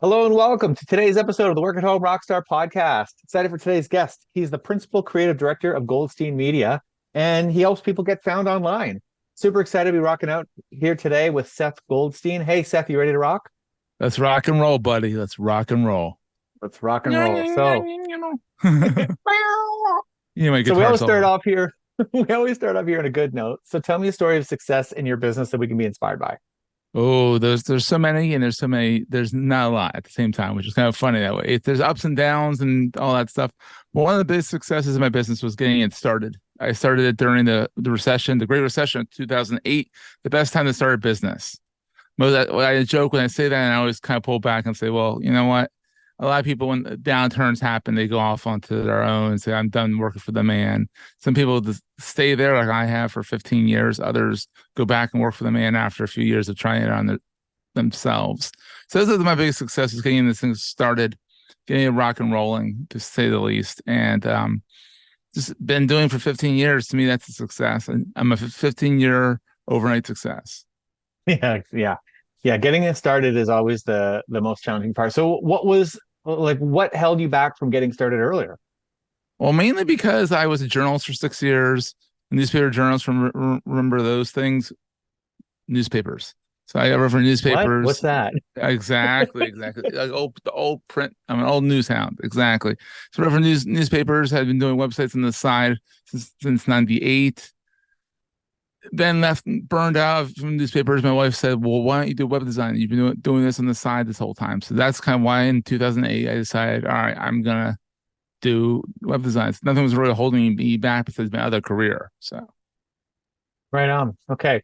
Hello and welcome to today's episode of the Work at Home Rockstar podcast. Excited for today's guest. He's the principal creative director of Goldstein Media, and he helps people get found online. Super excited to be rocking out here today with Seth Goldstein. Hey, Seth, you ready to rock? Let's rock and roll, buddy. Let's rock and roll. Let's rock and roll. So, You know my so we guitar always start solo. off here. We always start off here on a good note. So, tell me a story of success in your business that we can be inspired by. Oh, there's so many, and there's so many. There's not a lot at the same time, which is kind of funny that way. There's ups and downs and all that stuff. But one of the biggest successes in my business was getting it started. I started it during the recession, the Great Recession of 2008. The best time to start a business. I joke when I say that, and I always kind of pull back and say, well, you know what? A lot of people, when downturns happen, they go off onto their own and say, I'm done working for the man. Some people just stay there like I have for 15 years. Others go back and work for the man after a few years of trying it on themselves. So those are my biggest successes, getting this thing started, getting it rock and rolling, to say the least. And just been doing for 15 years. To me, that's a success. And I'm a 15-year overnight success. Yeah, yeah, yeah. Getting it started is always the most challenging part. So, what was like what held you back from getting started earlier? Well, mainly because I was a journalist for 6 years, newspaper journalist. Remember those things? Newspapers. So I wrote for What? What's newspapers. that? Exactly. Like the old print. I'm an old news hound. Exactly. So I wrote for newspapers. Had been doing websites on the side since '98. Then left, burned out from newspapers. My wife said, "Well, why don't you do web design? You've been doing this on the side this whole time." So that's kind of why in 2008 I decided, all right, I'm gonna do web designs. Nothing was really holding me back besides my other career. So, Right on. Okay.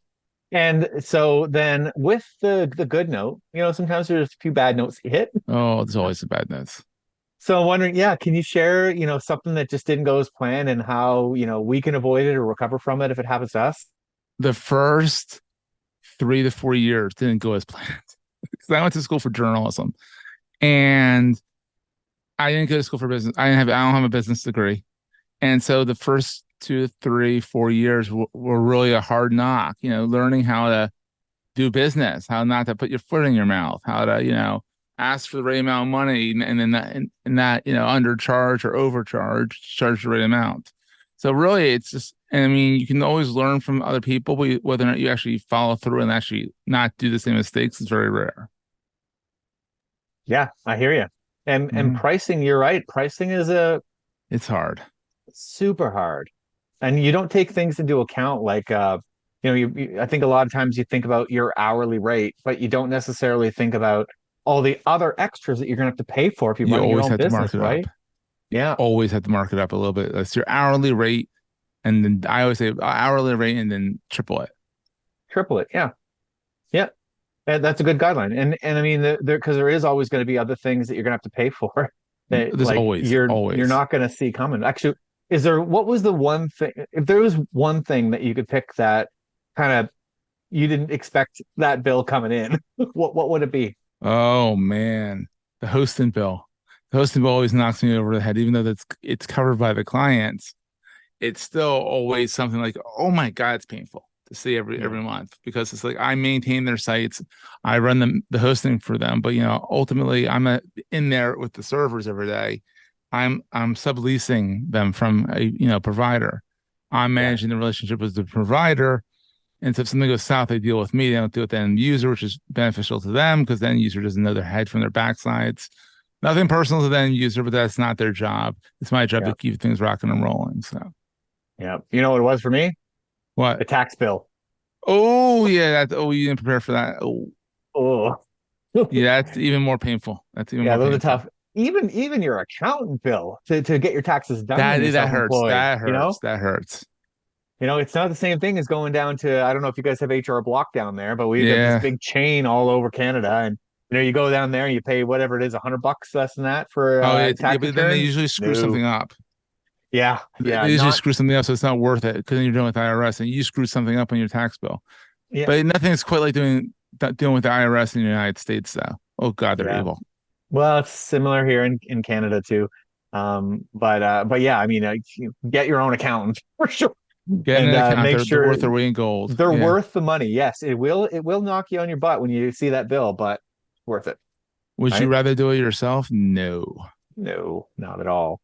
And so then with the good note, sometimes there's a few bad notes you hit. oh, there's always a bad news. So I'm wondering, yeah, can you share, something that just didn't go as planned and how, we can avoid it or recover from it if it happens to us? The first 3 to 4 years didn't go as planned because I went to school for journalism and I didn't go to school for business. I don't have a business degree. And so the first 2, 3, 4 years were really a hard knock, learning how to do business, how not to put your foot in your mouth, how to, ask for the right amount of money and then that, undercharge or overcharge, charge the right amount. So really it's just, I mean, you can always learn from other people, but whether or not you actually follow through and actually not do the same mistakes is very rare. Yeah, I hear you. And Mhm. pricing, you're right. Pricing is a It's hard. super hard. And you don't take things into account like I think a lot of times you think about your hourly rate, but you don't necessarily think about all the other extras that you're gonna have to pay for if you're You running your always own have to mark business, it up. right? Yeah, Always have to mark it up a little bit. That's your hourly rate. And then I always say hourly rate and then triple it. triple it. Yeah. Yeah. That's a good guideline. And I mean there because there is always going to be other things that you're gonna have to pay for that There's like always, you're always. not gonna see coming. Actually, is there what was the one thing if there was one thing that you could pick that kind of you didn't expect that bill coming in, what would it be? Oh man. The hosting bill. The hosting bill always knocks me over the head, even though it's covered by the clients. It's still always something like, oh my God, it's painful to see Yeah. every month because it's like I maintain their sites, I run the hosting for them, but ultimately in there with the servers every day. I'm subleasing them from a provider. I'm Yeah. managing the relationship with the provider. And so if something goes south, they deal with me. They don't deal with the end user, which is beneficial to them because the end user doesn't know their head from their backsides. Nothing personal to the end user, but that's not their job. It's my job Yeah. to keep things rocking and rolling. So Yeah. You know what it was for me? what? The tax bill. Oh yeah, you didn't prepare for that. Oh Oh. yeah, that's even more painful. That's even Yeah, more those are painful. tough. Even your accountant bill to get your taxes done when you're That hurts. self-employed, That hurts. That hurts. It's not the same thing as going down to, I don't know if you guys have HR Block down there, but we've got this Yeah. big chain all over Canada. And, you go down there and you pay whatever it is, $100 less than that for Oh yeah, yeah. tax But then they returns. usually screw No. something up. Yeah. Yeah. They usually Not, screw something up, so it's not worth it because then you're dealing with IRS and you screw something up on your tax bill. yeah. But nothing is quite like dealing with the IRS in the United States, though. Oh God, they're Yeah. evil. Well, it's similar here in Canada too. But yeah, I mean, you get your own accountant for sure. Get And an account. make They're sure worth their weight in gold. they're Yeah. worth the money. Yes, it will knock you on your butt when you see that bill, but worth it. Would you right? rather do it yourself? No. No, not at all.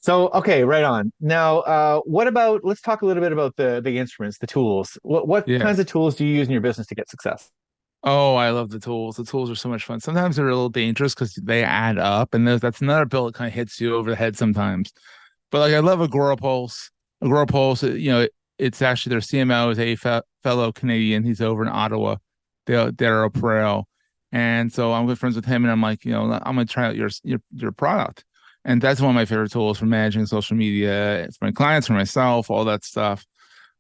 So, okay, right on. Now, what about, let's talk a little bit about the instruments, the tools. What kinds Yes. of tools do you use in your business to get success? Oh, I love the tools. The tools are so much fun. Sometimes they're a little dangerous because they add up, and that's another bill that kind of hits you over the head sometimes. But like, I love Agora Pulse. Agora Pulse, it's actually their CMO is a fellow Canadian. He's over in Ottawa, they're Pro, and so I'm good friends with him. And I'm like, I'm gonna try out your product, and that's one of my favorite tools for managing social media. It's my clients, for myself, all that stuff.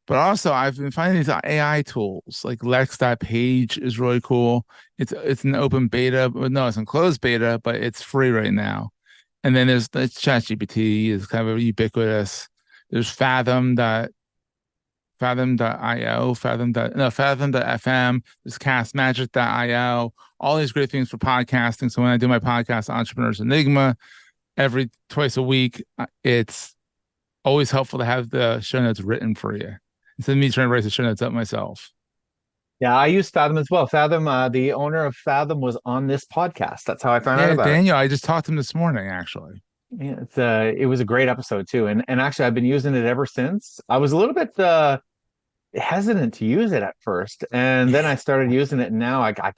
But also, I've been finding these AI tools like Lex.page is really cool. It's an open beta, but no, it's in closed beta, but it's free right now. And then there's the ChatGPT is kind of ubiquitous. There's Fathom.io, Fathom.fm, there's Castmagic.io, all these great things for podcasting. So when I do my podcast, Entrepreneurs Enigma, every twice a week, it's always helpful to have the show notes written for you instead of me trying to write the show notes up myself. Yeah, I use Fathom as well. Fathom, the owner of Fathom was on this podcast. That's how I found out Yeah, about it. Daniel, I just talked to him this morning, actually. Yeah, it was a great episode too. And actually I've been using it ever since. I was a little bit hesitant to use it at first, and then I started using it, and now I can't.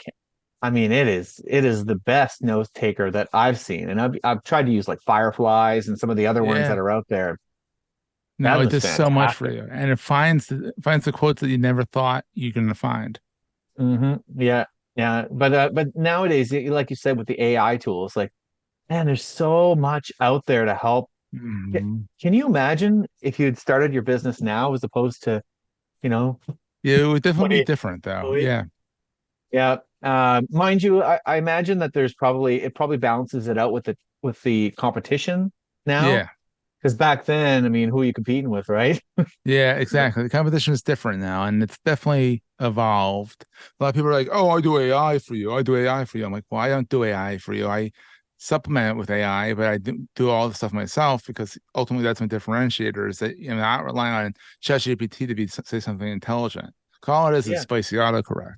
I mean, it is the best note taker that I've seen, and I've tried to use like Fireflies and some of the other ones that Yeah. are out there. No, That it was does so much for fantastic. you. And it finds the quotes that you never thought you're gonna find. Yeah, yeah. But nowadays, like you said, with the AI tools, like man, there's so much out there to help. Mhm. Can you imagine if you'd started your business now as opposed to, you know, Yeah, it would definitely be 20? different though. Yeah. Yeah. Mind you, I imagine that it probably balances it out with the competition now. Yeah. Because back then, I mean, who are you competing with, right? Yeah, exactly. The competition is different now, and it's definitely evolved. A lot of people are like, "Oh, I do AI for you. I do AI for you." I'm like, "Well, I don't do AI for you. I supplement it with AI, but I do all the stuff myself because ultimately that's my differentiator. Is that I'm not relying on ChatGPT to say something intelligent. Call it as it's Yeah. spicy autocorrect.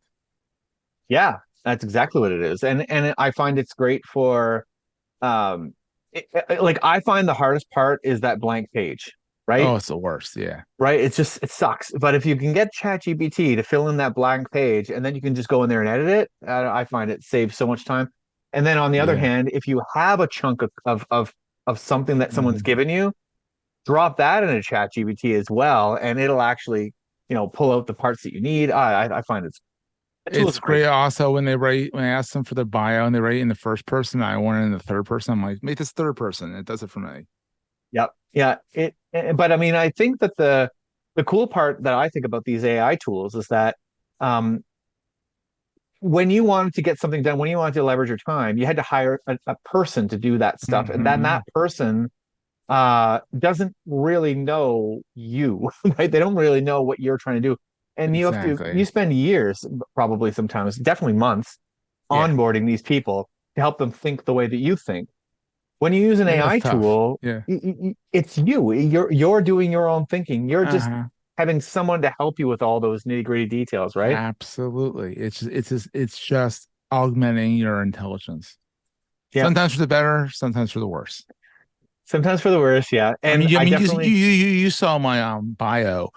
Yeah, that's exactly what it is. And I find it's great for um like I find the hardest part is that blank page, Oh, right? it's the worst. Yeah, Right? It's just it sucks. But if you can get ChatGPT to fill in that blank page and then you can just go in there and edit it, I find it saves so much time. And then on the other yeah. hand, if you have a chunk of something that someone's Mhm. given you, drop that in a ChatGPT as well, and it'll actually, pull out the parts that you need. I find the tool is It's great. great also when I ask them for their bio and they write it in the first person, I want it in the third person. I'm like, make this third person. It does it for me. Yep. Yeah. But I mean, I think that the cool part that I think about these AI tools is that um, when you wanted to get something done, when you wanted to leverage your time, you had to hire a person to do that stuff, and then Hmm. that person doesn't really know you, right? They don't really know what you're trying to do, and you Exactly. spend years, probably sometimes, definitely months, Yeah. onboarding these people to help them think the way that you think. When you use an Yeah, that's AI tough. tool, Yeah. it's you. You're doing your own thinking. You're just Uh-huh. having someone to help you with all those nitty-gritty details, right? Absolutely. It's just augmenting your intelligence. Yeah. Sometimes for the better, sometimes for the worse. Sometimes for the worse, yeah. I And mean, you, I I mean, definitely, you saw my bio.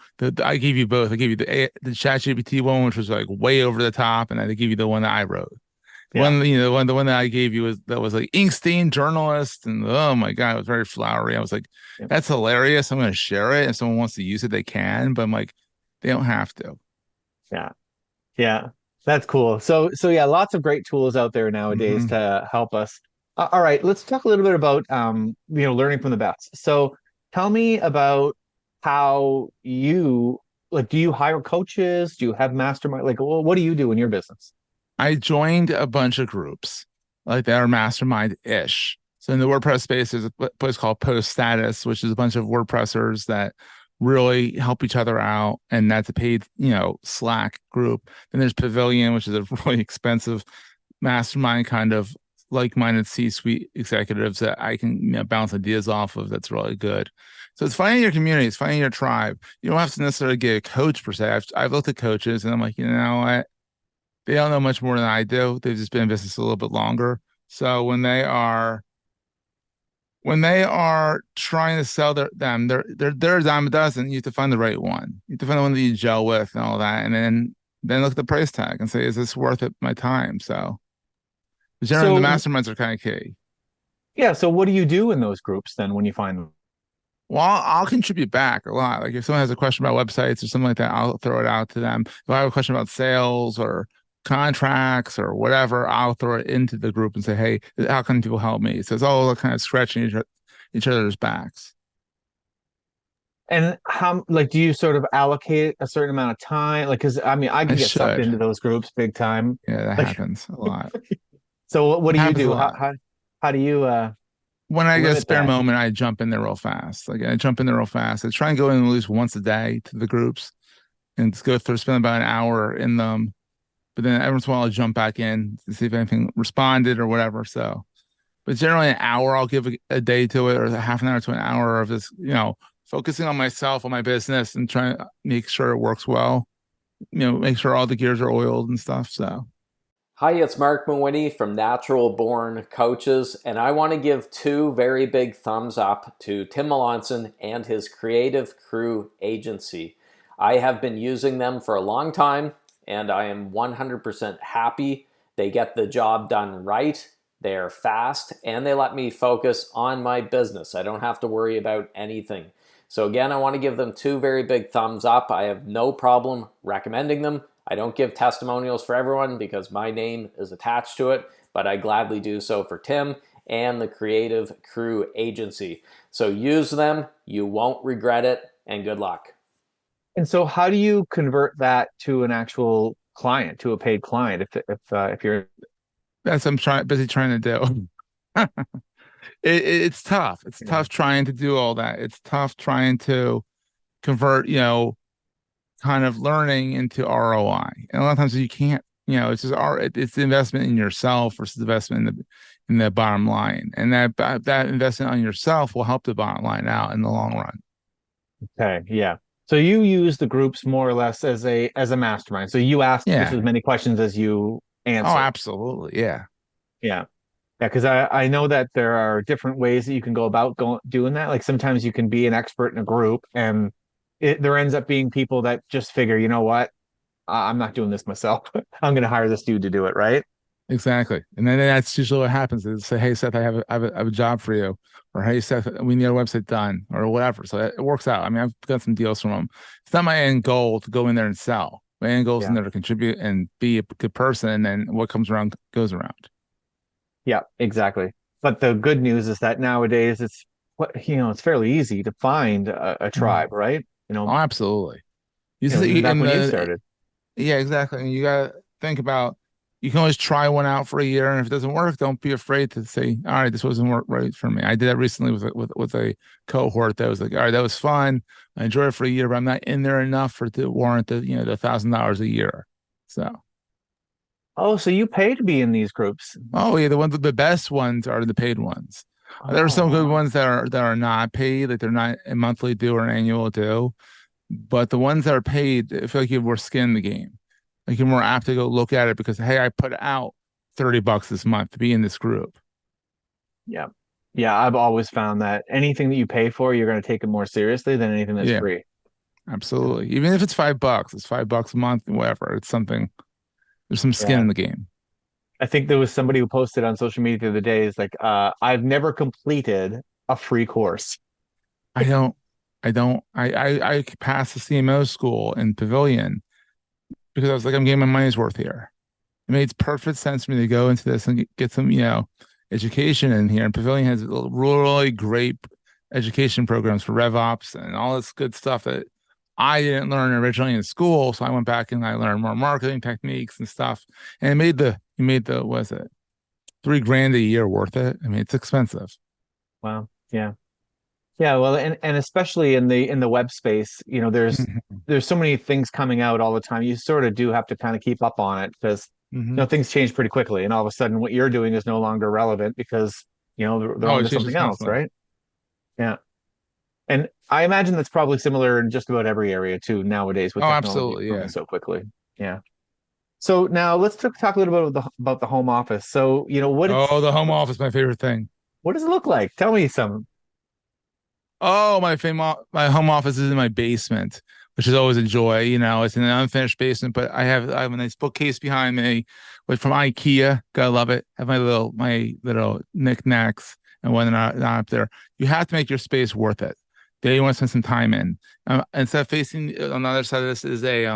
I gave you both. I gave you the ChatGPT one, which was like way over the top, and I gave you the one that I wrote. yeah, The one that I gave you was like ink stain journalist, and oh my god, it was very flowery. I was like, yeah, that's hilarious. I'm going to share it. If someone wants to use it, they can. But I'm like, they don't have to. yeah, yeah. That's cool. So yeah, lots of great tools out there nowadays Hmm. to help us. All right, let's talk a little bit about learning from the best. So tell me about how you like, do you hire coaches? Do you have mastermind? Like, well, what do you do in your business? I joined a bunch of groups like that are mastermind ish. So in the WordPress space, there's a place called Post Status, which is a bunch of WordPressers that really help each other out, and that's a paid, Slack group. Then there's Pavilion, which is a really expensive mastermind kind of like-minded C-suite executives that I can bounce ideas off of. That's really good. So it's finding your community, it's finding your tribe. You don't have to necessarily get a coach per se. I've looked at coaches and I'm like, what? They don't know much more than I do. They've just been in business a little bit longer. So when they are trying to sell they're a dime a dozen. You have to find the right one. You have to find the one that you gel with and all that, and then look at the price tag and say, is this worth it my time? So generally, the So masterminds are kind of key. yeah, so what do you do in those groups then when you find them? Well, I'll contribute back a lot. Like if someone has a question about websites or something like that, I'll throw it out to them. If I have a question about sales or contracts or whatever, I'll throw it into the group and say, "Hey, how can people help me?" So it's all kind of scratching each other's backs. And how, like, do you sort of allocate a certain amount of time? Like, because I mean, I I can get sucked should. into those groups big time. Yeah, that Like, happens a lot. so what It do you happens a do? lot. How do you When I get a limit spare that? moment, I jump in there real fast. Like I jump in there real fast. I try and go in at least once a day to the groups and just go through, spend about an hour in them. But then every once in a while, I'll jump back in to see if anything responded or whatever. So, but generally, an hour I'll give a day to it, or a half an hour to an hour of just, focusing on myself, on my business, and trying to make sure it works well. Make sure all the gears are oiled and stuff. So, Hi, it's Mark Mawhinney from Natural Born Coaches, and I want to give two very big thumbs up to Tim Melanson and his Creative Crew Agency. I have been using them for a long time, and I am 100% happy. They get the job done right, they're fast, and they let me focus on my business. I don't have to worry about anything. So again, I want to give them two very big thumbs up. I have no problem recommending them. I don't give testimonials for everyone because my name is attached to it, but I gladly do so for Tim and the Creative Crew Agency. So use them, you won't regret it, and good luck. And so how do you convert that to an actual client, to a paid client? If you're that's what I'm busy trying to do. It's tough. It's yeah. tough trying to do all that. It's tough trying to convert, kind of learning into ROI. And a lot of times you can't, it's just it's the investment in yourself versus investment in the bottom line. And that investment on yourself will help the bottom line out in the long run. Okay, yeah. So you use the groups more or less as a mastermind. So you ask just Yeah. as many questions as you Oh, answer. absolutely. Yeah. Yeah. Yeah, because I know that there are different ways that you can go about doing that. Like sometimes you can be an expert in a group and there ends up being people that just figure, you know what? I'm not doing this myself. I'm going to hire this dude to do it, right? Exactly. And then that's usually what happens. They say, "Hey, Seth, I have a job for you," or "Hey, Seth, we need our website done," or whatever. So it works out. I mean, I've got some deals from them. It's not my end goal to go in there and sell. My end goal is in Yeah. there to contribute and be a good person, and then what comes around goes around. Yeah, exactly. But the good news is that nowadays it's fairly easy to find a Mhm. tribe, right? Oh, absolutely. You Even see back in when you the started. Yeah, exactly. And you gotta think about you can always try one out for a year, and if it doesn't work, don't be afraid to say, "All right, this wasn't work right for me." I did that recently with a cohort that was like, "All right, that was fun. I enjoyed it for a year, but I'm not in there enough for it to warrant the $1,000 a year." So, Oh, so you pay to be in these groups. oh yeah, the best ones are the paid ones. There are Oh, some good wow. ones that are not paid, like they're not a monthly due or an annual due. But the ones that are paid, I feel like you have more skin in the game. Like you're more apt to go look at it because, hey, I put out $30 this month to be in this group. Yeah. Yeah, I've always found that anything that you pay for, you're going to take it more seriously than anything that's Yeah, free. Yeah. absolutely. Even if it's $5, it's $5 a month, whatever. It's something. There's some skin Yeah. in the game. I think there was somebody who posted on social media the other day is like, I've never completed a free course. I don't. I passed the CMO school in Pavilion because I was like, I'm getting my money's worth here. It made perfect sense for me to go into this and get some, education in here. And Pavilion has really great education programs for RevOps and all this good stuff that I didn't learn originally in school. So I went back and I learned more marketing techniques and stuff. And it made the was it $3,000 a year worth it? I mean, it's expensive. Wow. Yeah. Yeah, well, and especially in the web space, Hmm. there's so many things coming out all the time. You sort of do have to kind of keep up on it because Hmm. things change pretty quickly, and all of a sudden, what you're doing is no longer relevant because they're Oh, on it to changes something else, constantly. right? Yeah, and I imagine that's probably similar in just about every area too nowadays with Oh, technology absolutely. improving Yeah. so quickly. Yeah. So now let's talk a little bit about the home office. So, Oh, the home office, my favorite thing. what does it look like? Tell me some. Oh, my home office is in my basement, which is always a joy. It's in an unfinished basement, but I have a nice bookcase behind me, with from IKEA. Gotta love it. Have my little knickknacks and whatnot not up there. You have to make your space worth it. They want to spend some time in. Instead of facing on the other side of this is a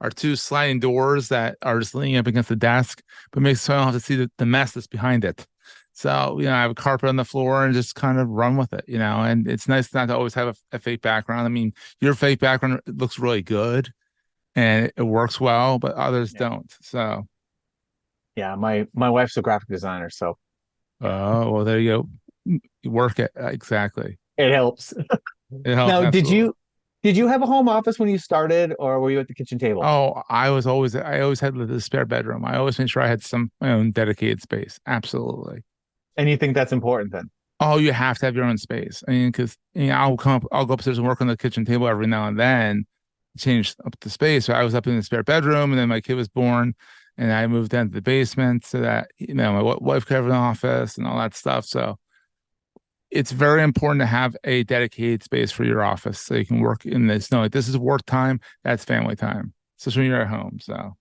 are two sliding doors that are just leaning up against the desk, but makes so I don't have to see the mess that's behind it. So, I have a carpet on the floor and just kind of run with it, and it's nice not to always have a fake background. I mean, your fake background looks really good and it works well, but others Yeah. don't. So, Yeah, my wife's a graphic designer, so oh, well, there you go. You work it. Exactly. it helps. It helps. Now, Absolutely. did you have a home office when you started, or were you at the kitchen table? Oh, I always had the spare bedroom. I always made sure I had my own dedicated space. Absolutely. And you think that's important then? Oh, you have to have your own space. I mean, because I'll go upstairs and work on the kitchen table every now and then, change up the space. So I was up in the spare bedroom, and then my kid was born, and I moved down to the basement so that my wife could have an office and all that stuff. So it's very important to have a dedicated space for your office so you can work in this. No, like this is work time, that's family time, especially when you're at home. So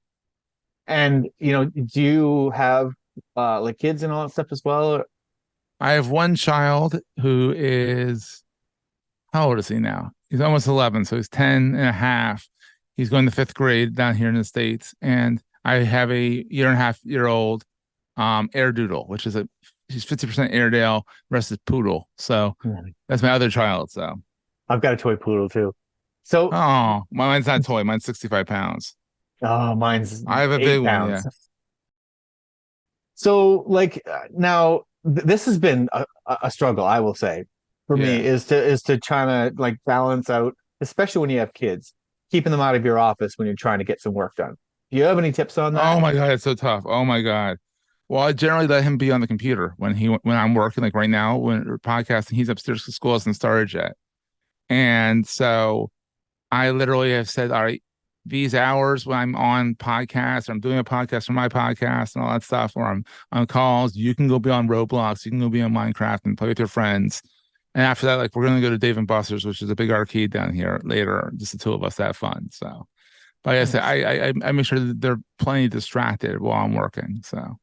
And do you have like kids and all that stuff as well? I have one child who is, how old is he now? He's almost 11, so he's 10 and a half. He's going to fifth grade down here in the States. And I have a year and a half year old Air Doodle, which is he's 50% Airedale, rest is Poodle. So Hmm. that's my other child. So, I've got a toy poodle too. So, oh, mine's not a toy. Mine's 65 pounds. oh, mine's I have a big eight one. Yeah. pounds. So, like now, this has been a struggle, I will say, for me, Yeah. is to try to like balance out, especially when you have kids, keeping them out of your office when you're trying to get some work done. Do you have any tips on Oh that? my God. It's so tough. Oh my God. Well, I generally let him be on the computer when I'm working, like right now, when we're podcasting, he's upstairs because school hasn't started yet. And so I literally have said, all right, these hours when I'm on podcast, or I'm doing a podcast for my podcast and all that stuff, or I'm on calls, you can go be on Roblox, you can go be on Minecraft and play with your friends. And after that, like we're gonna go to Dave and Buster's, which is a big arcade down here later, just the two of us to have fun. So, but like I said, Nice. I make sure that they're plenty distracted while I'm working. So,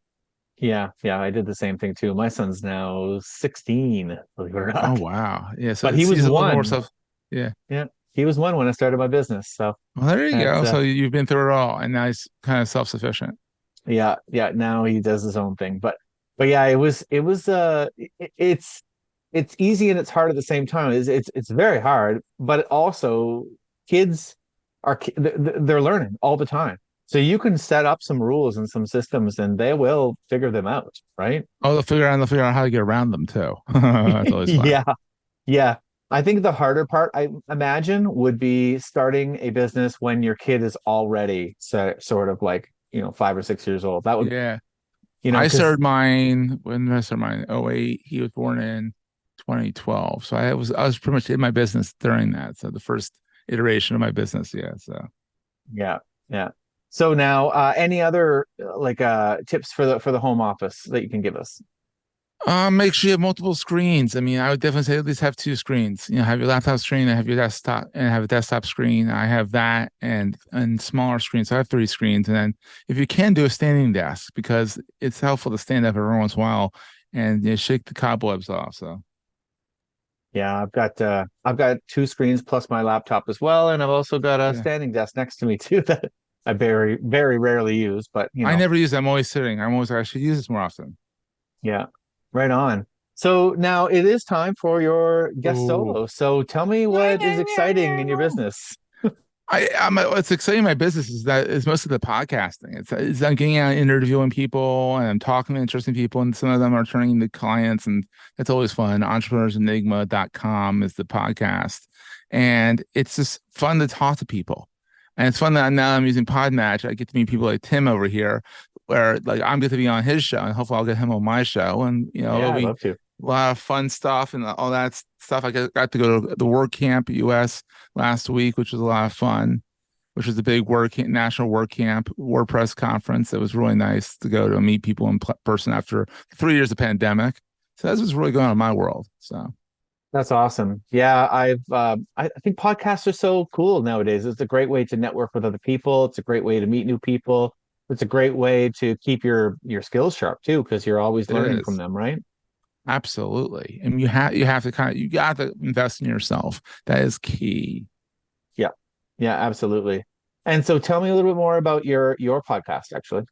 Yeah, yeah, I did the same thing too. My son's now 16, believe it or oh not. wow, yeah. So But he was he's a little more one. stuff. Yeah. Yeah, he was one when I started my business. So Well, there you that's go. So you've been through it all, and now he's kind of self-sufficient. yeah, yeah, now he does his own thing. But yeah, it's easy and it's hard at the same time. It's very hard, but also kids they're learning all the time. So you can set up some rules and some systems and they will figure them out, right? Oh, they'll figure out how to get around them too. That's always fun. Yeah, yeah. I think the harder part, I imagine, would be starting a business when your kid is already sort of like, 5 or 6 years old. That would, Yeah. I because started mine when did I start mine? Oh 08. He was born in 2012. So I was pretty much in my business during that. So the first iteration of my business. Yeah. So yeah, yeah. So now, any other like tips for the home office that you can give us? make sure you have multiple screens. I mean, I would definitely say at least have two screens. Have your laptop screen, and have your desktop, and have a desktop screen. I have that and smaller screens. So I have three screens, and then if you can do a standing desk because it's helpful to stand up every once in a while and shake the cobwebs off. So Yeah, I've got two screens plus my laptop as well, and I've also got a yeah, standing desk next to me too that I very very rarely use, but I never use it. I'm always sitting. I should use this more often. yeah, right on. So now it is time for your guest Oh. solo. So tell me what is exciting in your business. What's exciting in my business is that it's mostly the podcasting. It's I'm getting out and interviewing people and I'm talking to interesting people, and some of them are turning into clients, and that's always fun. Entrepreneursenigma.com is the podcast, and it's just fun to talk to people. And it's fun that now I'm using Podmatch. I get to meet people like Tim over here, where like I'm going to be on his show, and hopefully I'll get him on my show, and it'll Yeah, I'd be love to. a lot of fun stuff and all that stuff. I got to go to the WordCamp US last week, which was a lot of fun, which was a big national work camp WordPress conference. It was really nice to go to meet people in person after 3 years of pandemic. So that's what's really going on in my world. So That's awesome. Yeah, I think podcasts are so cool nowadays. It's a great way to network with other people. It's a great way to meet new people. It's a great way to keep your skills sharp too, because you're always it learning from is. them, right? Absolutely. And you have to you got to invest in yourself. That is key. Yeah. Yeah, absolutely. And so tell me a little bit more about your podcast, actually.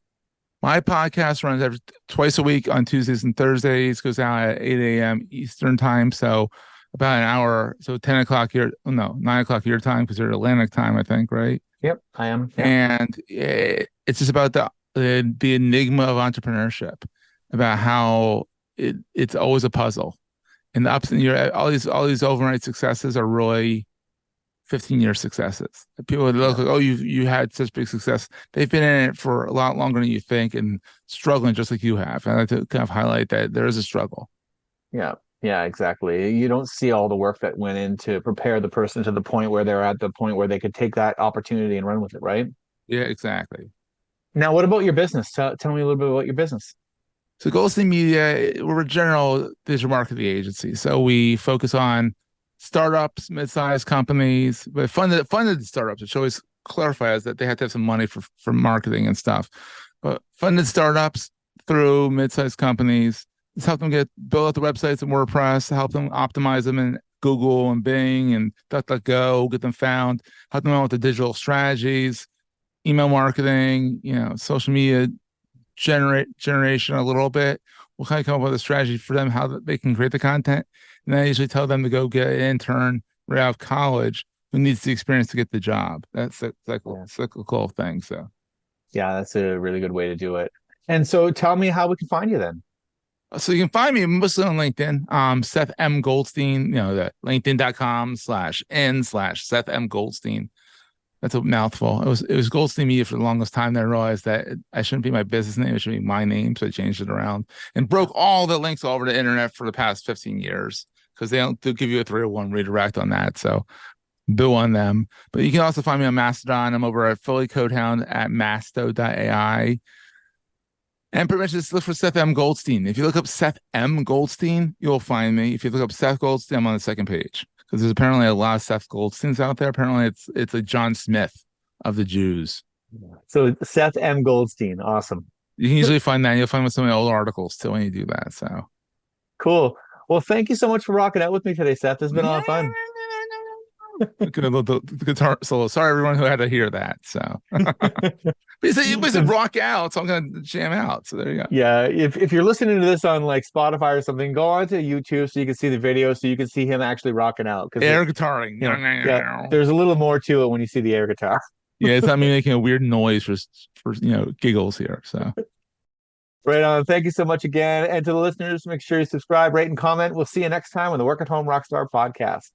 My podcast runs twice a week on Tuesdays and Thursdays, goes out at 8 a.m. Eastern time. So about an hour. So 10 o'clock your, oh, no, 9 o'clock your time, because you're Atlantic time, I think, right? Yep, I am. Yeah. And it's just about the enigma of entrepreneurship, about how it's always a puzzle. And the ups and your all these overnight successes are really 15-year successes. People would look Yeah. like, oh, you had such big success. They've been in it for a lot longer than you think and struggling just like you have. And I like to kind of highlight that there is a struggle. Yeah. Yeah, exactly. You don't see all the work that went in to prepare the person to the point where they're at the point where they could take that opportunity and run with it, right? Yeah, exactly. Now, what about your business? Tell me a little bit about your business. So Goldstein Media, we're a general digital marketing agency. So we focus on startups, mid-sized companies, but funded startups, which always clarifies that they have to have some money for marketing and stuff. But funded startups through mid-sized companies, just help them build out the websites in WordPress, help them optimize them in Google and Bing and DuckDuckGo, get them found, help them out with the digital strategies, email marketing, social media generation a little bit. We'll kind of come up with a strategy for them, how they can create the content. And then I usually tell them to go get an intern right out of college who needs the experience to get the job. That's a cyclical thing. So Yeah, that's a really good way to do it. And so tell me how we can find you then. you can find me mostly on LinkedIn. Seth M. Goldstein, that LinkedIn.com/n/Seth M. Goldstein. That's a mouthful. It was Goldstein Media for the longest time. Then I realized that I shouldn't be my business name. It should be my name. So I changed it around and broke all the links all over the internet for the past 15 years, because they'll give you a 301 redirect on that. So boo on them. But you can also find me on Mastodon. I'm over at Philly Codehound at masto.ai. And pretty much just look for Seth M. Goldstein. If you look up Seth M. Goldstein, you'll find me. If you look up Seth Goldstein, I'm on the second page, because there's apparently a lot of Seth Goldsteins out there. Apparently it's a John Smith of the Jews. So Seth M. Goldstein. Awesome. You can usually find that. You'll find with some of the old articles too when you do that. So Cool. Well, thank you so much for rocking out with me today, Seth. It's been a lot of fun. the guitar solo. Sorry, everyone who had to hear that. So, but you said rock out, so I'm gonna jam out. So there you go. Yeah, if you're listening to this on like Spotify or something, go on to YouTube so you can see the video, so you can see him actually rocking out. Because Air guitaring. yeah, there's a little more to it when you see the air guitar. Yeah, it's not me making a weird noise for giggles here. So. Right on. Thank you so much again. And to the listeners, make sure you subscribe, rate, and comment. We'll see you next time on the Work at Home Rockstar podcast.